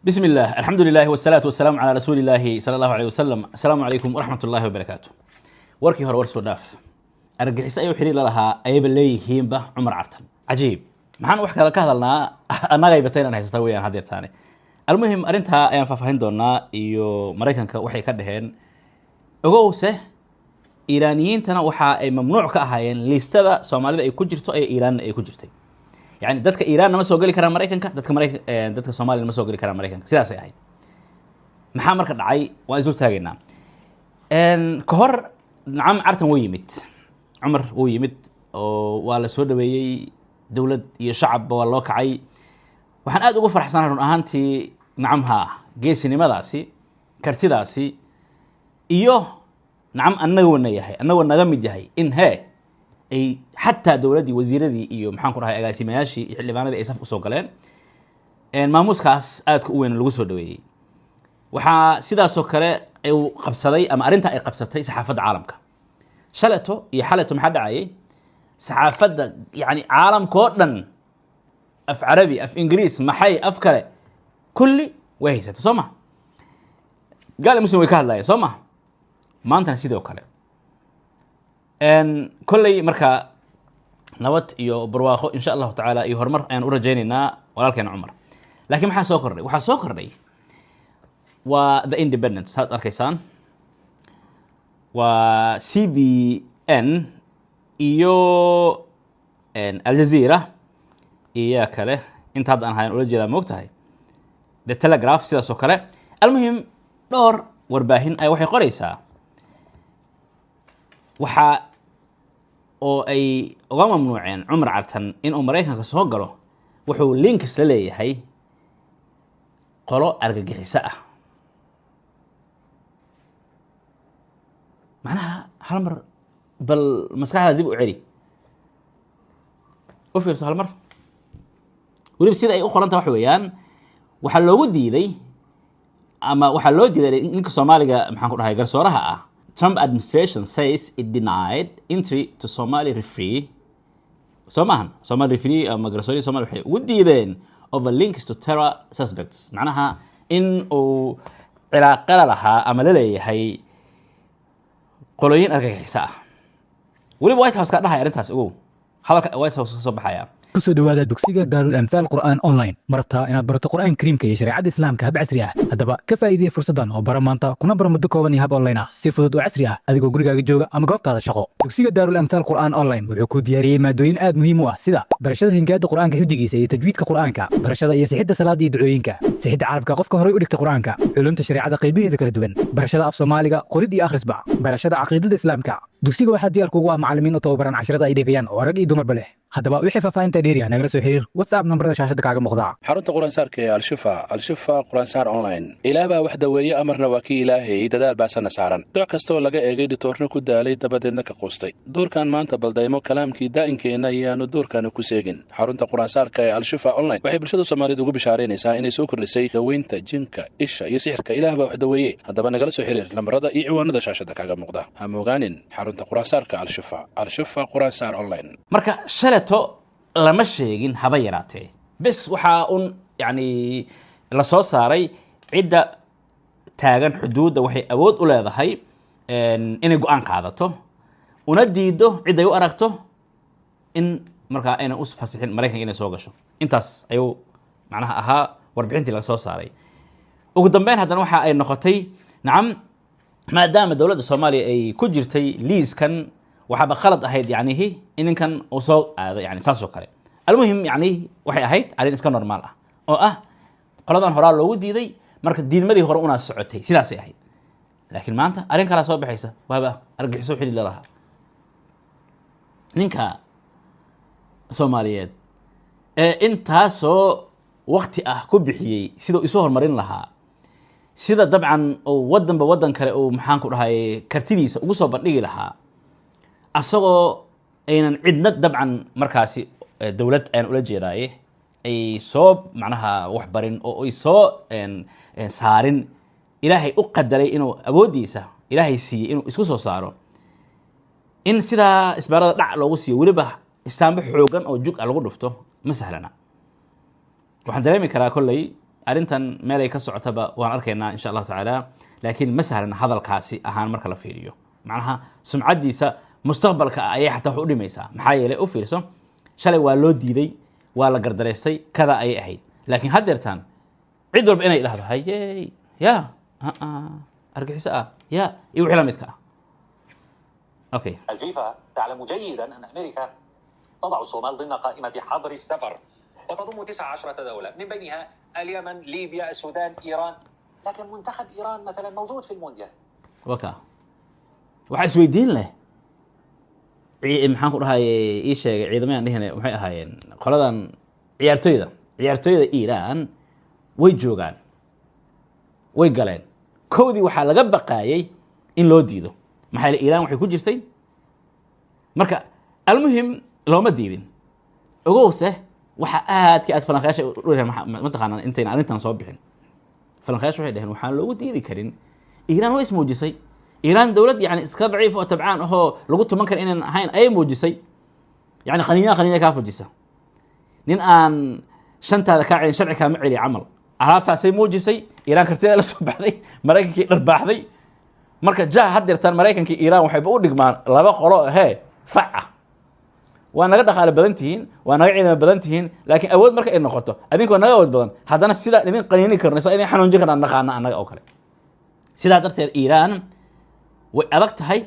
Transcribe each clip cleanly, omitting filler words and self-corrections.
بسم الله الحمد لله والصلاة والسلام على رسول الله صلى الله عليه وسلم. السلام عليكم ورحمة الله وبركاته. warkii hore war soo dhaaf argagixis ayuu xiriir la lahaa ayba leeyihiinba Cumar Cartan cajiib maxaan wax kala ka hadalnaa annaga ay batayna haysata weeyaan hadeertaane almuhim arinta ayaan faafahin doonaa iyo Mareykanka waxay ka dhaheen ogowse Iiraaniyiintana waxa ay mamnuuc ka ahaayeen liistada Soomaalida ay ku jirto ee Iiraan ay ku jirtay يعني dadka Iiraan ma soo gali karaan Mareykanka dadka Soomaaliya ma soo gali karaan Mareykanka sidaas ay ahayd maxaa marka dhacay waa isku taageynaa ka hor nacam Cartan wuu yimid Cumar wuu yimid oo waa la soo dhaweeyay dawlad iyo shacab waa loo kacay waxaan aad ugu faraxsanahay run ahaantii nacamha geesinimadaasi kartidaasi iyo nacam annagu naga mid yahay in ay حتى دولتي وزيردي iyo maxaan ku dhahay agaasimayaashii iyo xildhibaanadii ay saf u soo galeen maamuuskaas aad ku weyn lagu soo dhaweeyay waxa sidaas oo kale ay qabsaday ama arinta ay qabsatay saxaafadda caalamka shalato iyo xalato maxaa dhacay saxaafadda yani caalamka dhan af carabi af ingiriis maxay af kale kulli way haysatay Soomaa gaal muslim way ka hadlayeen Soomaa maantana sidoo kale كلي مركا نوت iyo barwaaqo insha Allah taala iyo hormar ayaan u rajaynaynaa walaalkeen Cumar laakiin waxa soo kordhay waa the independence had arkaysaan waa CBN iyo Al Jazeera iyo kale inta hadda aan hayn ula jeedaa moogtahay the Telegraph sidaas oo kale almuhim dhowr warbaahin ay waxay qoraysaa waxa oo ay uga mamnuuceen Cumar Cartan in uu Mareykanka soo galo wuxuu links la leeyahay qolo argagixisa ah macnaha hal mar bal maskaxda dib u celi u fiirso hal mar waliba sida ay u qoranta wax weeyaan waxa loogu diiday ama waxa loo diiday ninka Soomaaliga maxaan ku dhahay garsooraha ah Trump administration says it denied entry to Somali referee. Somali referee migratory Somali waxay u diideen over links to terror suspects. macnaha in uu cilaaqada lahaa ama la leeyahay qolooyin argagixisa ah. waliba White House ka dhahay arintaas ugu hadalka White House ka soo baxaya kusoo dhawaada dugsiga Daarul Amthal Qur'aan online marta inaad barato Qur'aan Kariimka iyo shariicada Islaamka hab casri ah hadaba ka faa'iidee fursadan oo bara maanta kuna bar muddo kooban iyo hab online ah si fudud oo casri ah adigoo gurigaaga jooga ama goobtaada shaqo dugsiga Daarul Amthal Qur'aan online wuxuu ku diyaariyay maadooyin aad muhiim u ah sida barashada hingaada Qur'aanka hifdigiisa iyo tajwiidka Qur'aanka barashada iyo sixidda salaada iyo ducooyinka sixidda carabka qofka hore u dhigta Qur'aanka culumta shariicada qaybaheeda kala duwan barashada af Soomaaliga qorid iyo akhrisba barashada aqoonta Islaamka dugsiga waxaa diyaar kugu ah macallimiin oo tababaran casharada ay dhigayaan oo rag iyo dumarba leh haddaba wixii faafahinta dheeriya nagala soo xiriir WhatsApp nambarada shaashada kaaga muuqda xarunta Qur'aansaarka ee Al-Shifa Qur'aansaar online ilaaba wax daweeye amarna waa kii Ilaahay dadaal baasana saaran dooc kasta oo laga eegay dhitoorna ku daalay dabadeedna ka qoostay doorkan maanta baldaymo kalaamkii daa'inkeena ayaanu doorkan ku seegin xarunta Qur'aansaarka ee Al-Shifa online waxay bulshada Soomaaliyeed ugu bishaaraynaysaa inay soo kordhisay daweynta jinka isha iyo sixirka ilaaba wax daweeye haddaba nagala soo xiriir nambarada iyo ciwaanada shaashada kaaga muuqda ha mooganin xarunta Qur'aansaarka Al-Shifa Qur'aansaar online marka shalato lama sheegin haba yaraatee bas waxa yani la soo saaray cidda taagan xuduudda waxay awood u leedahay inay go'aan qaadato una diido cidda ay u aragto in marka ayna u fasixin Mareykanka inay soo gasho intaas ayuu macnaha ahaa warbixintii laga soo saaray ugu dambeyn haddana waxa ay noqotay nacam maadaama dawladda Soomaaliya ay ku jirtay liiskan waxba khalad ahayd yaanihi inankan oo soo aaday yani saas oo kale almuhim yani waxay ahayd arin iska normal ah oo ah qoladan hore loogu diiday marka diidmadii hore una socotay sidaas ay ahayd laakiin maanta arin kala soo baxaysa waaba argagixiso xilli lahaa ninka Soomaaliyeed intaasoo waqti ah ku bixiyay sidoo isoo hormarin lahaa sida dabcan oo wadan kale oo maxaan ku dhahay kartidiisa ugu soo bandhigi lahaa asagoo aynan cidna dabcan markaasi dawlad aan ula jeedaaye ay soo macnaha wax barin oo ay soo saarin ilaahay u qadaray inuu awoodiisa ilaahay siiyay inuu isku soo saaro in sida isbaarada dhac loogu siiyo waliba istaanba xoogan oo jug lagu dhufto ma sahlana waxaan dareemi karaa kolley arrintan meel ay ka socotaba waan arkaynaa insha allahu tacaala laakiin ma sahlan hadalkaasi ahaan marka la fiiriyo macnaha sumcaddiisa mustaqbalka ayay xataa wax u dhimaysaa maxaa yeelay u fiirso shalay waa loo diiday waa la gardaraystay kada ayay ahayd laakiin haddeertaan cid walba inay dhahdo hayey ya argaxiso ah ya iyo wixii la midka ah اوكي. الفيفا تعلم جيدا ان امريكا تضع الصومال ضمن قائمه حظر السفر وتضم 19 دوله من بينها اليمن، ليبيا، السودان، ايران، لكن منتخب ايران مثلا موجود في المونديال. وكا waxa isweydiin leh maxaan ku dhahay ii sheegay ciidamada dhihane waxay ahaayeen qoladan ciyaartooyda Iiraan way joogaan way galeen koodii waxa laga baqaayay in loo diido maxay Iiraan waxay ku jirtay marka almuhim looma diidin ogowse waxa aad ka falanqaashay ma taqaanaan intayna arrintan soo bixin falanqaashay waxay dhaheen waxaan loogu diidi karin Iiraan way ismuujisay إيران دولة يعني إسكا ضعيف وتبعان هو لقوا تمكن إن هين أي موجسي يعني قنينة كافو جسا نين أن شنت هذا كاعين شرع كامعلي عمل عربتها سي موجسي إيران كرتيها لسوب ذي مريكن كي رباح ذي مركز جاء حد يرتان مريكن كي إيران وحيبقوا دقمان لا بقى قراء هي فعة وأنا قد دخل بدنتهين وأنا قاعد بدنتهين لكن أود مركز إنه قطه أدينكم أنا أود بدن هذا أنا السيدا لمن قنيني كرنسا إذا حنون جينا نقعنا أنا أوكل سيدا درت إيران وأدقتهاي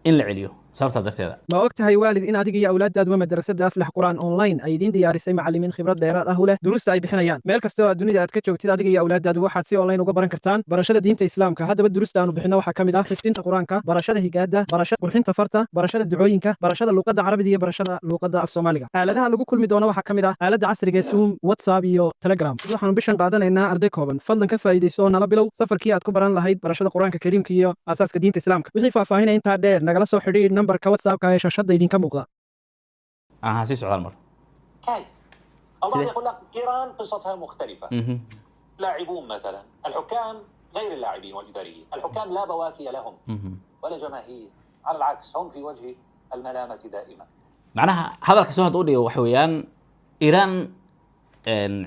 إن العليو sababta darteeda ma ogtahay waalid in adiga iyo awlaadaadu madrasada aflax quraan online ay idin diyaarisay macallimiin khibrad dheeraad ah u leh duruusta ay bixinayaan meel kasta oo dunida aad ka joogtid adiga iyo awlaadaadu waxaad si online uga baran kartaan barashada diinta islaamka haddaba duruusta aanu bixino waxaa ka mid ah xifdinta quraanka barashada higaada barashada qurxinta farta barashada ducooyinka barashada luqadda carabiga iyo barashada luqadda af soomaaliga aaladaha lagu kulmi doono waxaa ka mid ah aaladda casriga ee Zoom WhatsApp iyo Telegram waxaanu bishan qaadanaynaa arday kooban fadlan ka faa'iideyso nala bilow safarkii aad ku baran lahayd barashada quraanka kariimka iyo asaaska diinta islaamka wixii faahfaahinaya intaa dheer nagala soo xidhiidh nambarka WhatsApp شاشة يدين كم وقت؟ هسيس على المر. كيف؟ البعض يقول لك إيران قصتها مختلفة. لاعبون مثلا، الحكام غير اللاعبين والإداريين، الحكام لا بواكي لهم ولا جماهير، على العكس هم في وجه الملامة دائما. معناها هذا الكسوه تقولي وحويان إيران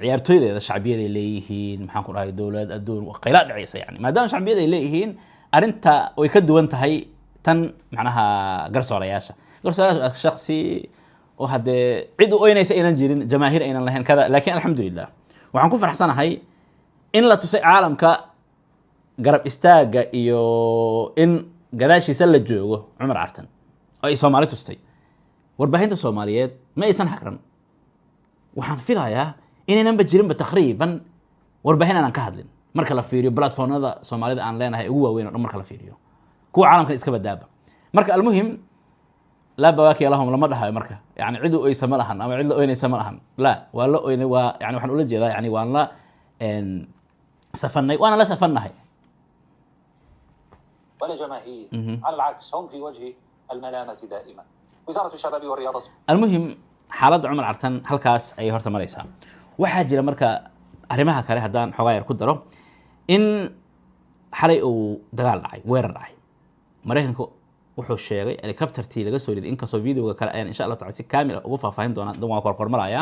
عيارتويدا الشعبية اللي maxaan ku dhahay dawlad adduun qeyraad dhacaysa yani maadaama shacbiyada ay leeyihiin arinta way ka duwan tahay tan macnaha garsoorayaasha shakhsi oo hadee cid u oynaysa inaan jirin jamaahiir aynan lahayn kada laakiin alxamdulillah waxaan ku faraxsanahay in la tusay caalamka garab istaaga iyo in gadaashiisa la joogo Umar Cartan oo ay Soomaali tustay warbaahinta Soomaaliyeed ma aysan xaqran waxaan filayaa inaynan bajirin ba taqriiban warbaahin aan ka hadlin marka la fiiriyo platformada Soomaalida aan leenahay ugu waaweyn oo marka la fiiriyo kuwa caalamka iska badaaba marka almuhim la bawaaki lahum lama dhahayo marka yani cid oo ay samalahan ama cid oo ay samalahan la waa la oo waa yani waxaan ula jeedaa yani waan la safanay waana la safannahay ولا جماهير على العكس هم في وجه الملامة دائما وزارة الشباب والرياضة المهم حالة عمر عرتان halkaas ay horta maraysaa waxa jira marka arimaha kale hadaan xogaa yar ku daro in xalay uu dagaal dhacay weerar dhacay Mareykanku wuxuu sheegay helicopter-tii laga soo riday inkastoo videoga kale ayaan insha Allah taala si kaamil ugu faahfaahin doona waa kormaraya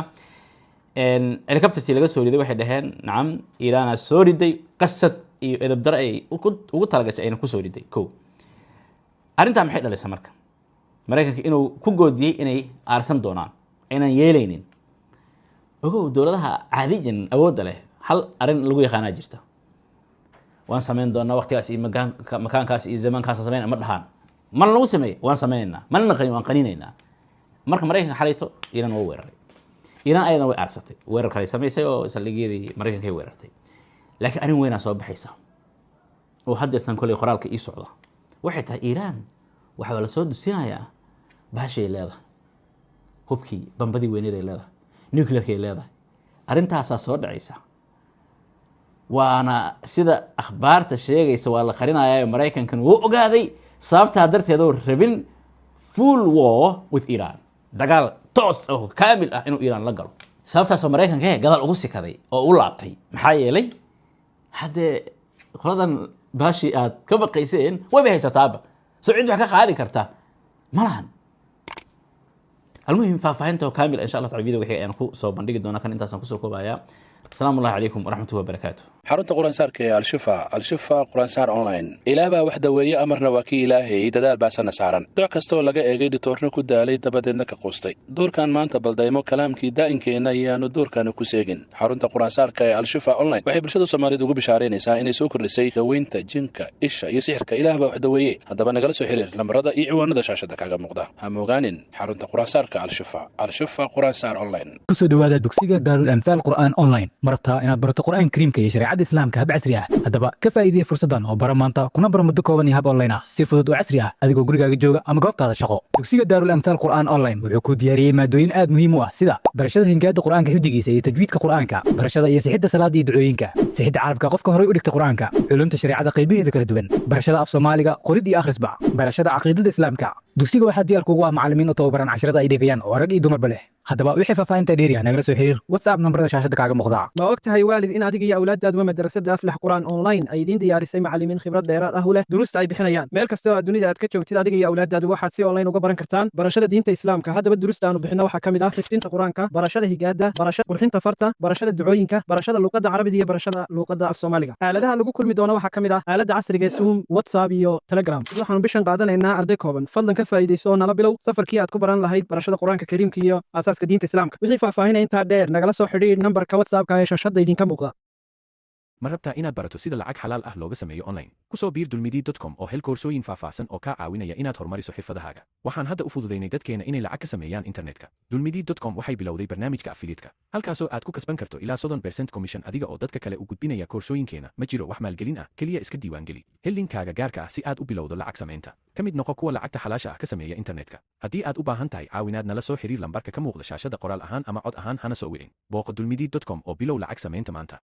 helicopter-tii laga soo riday waxay dhaheen nacam Iiraan soo riday qasad iyo edab dar ay ugu talagashay inay ku soo riday ko arinta maxay dhalisay marka Mareykanka inuu ku goodiyay inay aarsan doonaan inaan yeelaynin ogow dawladaha caadiyan awoodda leh hal arin lagu yaqaanaa jirta waan sameyn doonaa waqtigaas iyo makaankaas iyo zamaankaas sameyn ama dhahaan man lagu sameeyay waan sameynaynaa man naqani waan qaniinaynaa marka Mareykanka xalayto Iiraan oo weeraray Iiraan ayadana way aarsatay weerar kale sameysay oo saldhigyadii Mareykanka ay weerartay laakiin arin weyn soo baxaysa oo haddeertan kulay qoraalka ii socda waxay tahay Iiraan waxa la soo dusinayaa baashay leedahay hubkii bambadii weyneed ay leedahay nuclear-kay leedahay arintaas soo dhacaysa waana sida akhbaarta sheegaysa waa la qarinayaa Mareykankan wuu ogaaday sababta darteed oo rabin full war with Iran dagaal toos oo kaamil ah inuu Iran la galo sababtaas oo Mareykanka gadaal ugu sikaday oo u laabtay maxaa yeelay hadee qoladan baashi aad ka baqayseen way haysataa soo cid wax ka qaadi karta malahan المهم فاهمته كامل ان شاء الله تعالى فيديو وحي انا كو سو بندغي دونا كان انتاسان كو سو كوبايا السلام الله عليكم ورحمة الله وبركاته. xarunta quraansaarka ee al-shifa quraansaar online ilaah baa wax daweeye amarna waa kii ilaahay dadaal baasana saaran doc kastoo laga eegay dhitoorna ku daalay dabadeedna ka quustay doorkan maanta baldaymo kalaamkii daa'inkeena ayaanu doorkana ku seegin xarunta quraansaarka ee al-shifa online waxay bulshada Soomaaliyeed ugu bishaaraynaysaa inay soo kordhisay daweynta jinka isha iyo sixirka ilaah baa wax daweeye haddaba nagala soo xiriir lambarada iyo ciwaanada shaashada kaaga muuqda ha moogaanin xarunta quraansaarka al-shifa quraansaar online kusoo dhawaada dugsiga Darul Anfal Qur'an online marta inaad barato Qur'aan Kariimka iyo shariicada islaamka hab casri ah haddaba ka faa'iidee fursadan oo bara maanta kuna bar muddo kooban iyo hab online ah si fudud oo casri ah adigoo gurigaaga jooga ama goobtaada shaqo dugsiga Darul Anfal Qur'an online wuxuu ku diyaariyay maadooyin aad muhiim u ah sida barashada hingaada Qur'aanka xifdigiisa iyo tajwiidka Qur'aanka barashada iyo sixidda salaada iyo ducooyinka sixidda carabka qofka hore u dhigta Qur'aanka culumta shariicada qaybaheeda kala duwan barashada af Soomaaliga qorid iyo akhrisba barashada caqiidada islaamka dugsiga waxaa diyaar kugu ah macallimiin u tababaran casharada ay dhigayaan oo rag iyo dumarba leh haddaba wixii faahfaahinta dheeriya nagala soo xiriir WhatsApp nambarada shaashada kaaga muuqda ma og tahay waalid in adiga iyo awlaadaadu madrasada aflax quraan online ay idin diyaarisay macallimiin khibrad dheeraad ah u leh duruusta ay bixinayaan meel kasta oo dunida aad ka joogtid adiga iyo awlaadaadu waxaad si online uga baran kartaan barashada diinta islaamka haddaba duruusta aanu bixino waxaa kamid ah xifdinta quraanka barashada higaada barashada qurxinta farta barashada ducooyinka barashada luqadda carabiga iyo barashada luqadda af Soomaaliga aaladaha lagu kulmi doono waxaa kamid ah aaladda casriga ee Zoom WhatsApp iyo Telegram waxaanu bishan qaadanaynaa arday kooban fadlan ka faa'iideyso nala bilow safarkii aad ku baran lahayd barashada quraanka kariimka iyo asaaska diinta islaamka wixii faahfaahin inta dheer nagala soo xiriir nambarka WhatsApp-ka ee shaashada idinka muuqda ma rabtaa inaad barato sida lacag xalaal ah looga sameeyo online ku soo biir dulmidi.com oo hel koorsooyin faahfaahsan oo kaa caawinaya inaad horumariso xirfadahaaga waxaan hadda u fududaynay dadkeena inay lacag ka sameeyaan internetka dulmidi.com waxay bilowday barnaamijka affiliate-ka halkaasoo aad ku kasban karto ilaa 30% commission adiga oo dadka kale u gudbinaya koorsooyinkeena ma jiro wax maalgelin ah kaliya iska diiwaangeli hel linkaaga gaarka ah si aad u bilowdo lacag samaynta ka mid noqo kuwa lacagta xalaasha ah ka sameeya internetka haddii aad u baahan tahay caawinaad nala soo xiriir lambarka ka muuqda shaashada qoraal ahaan ama cod ahaan hana soo wicin booqo dulmidi.com oo bilow lacag samaynta maanta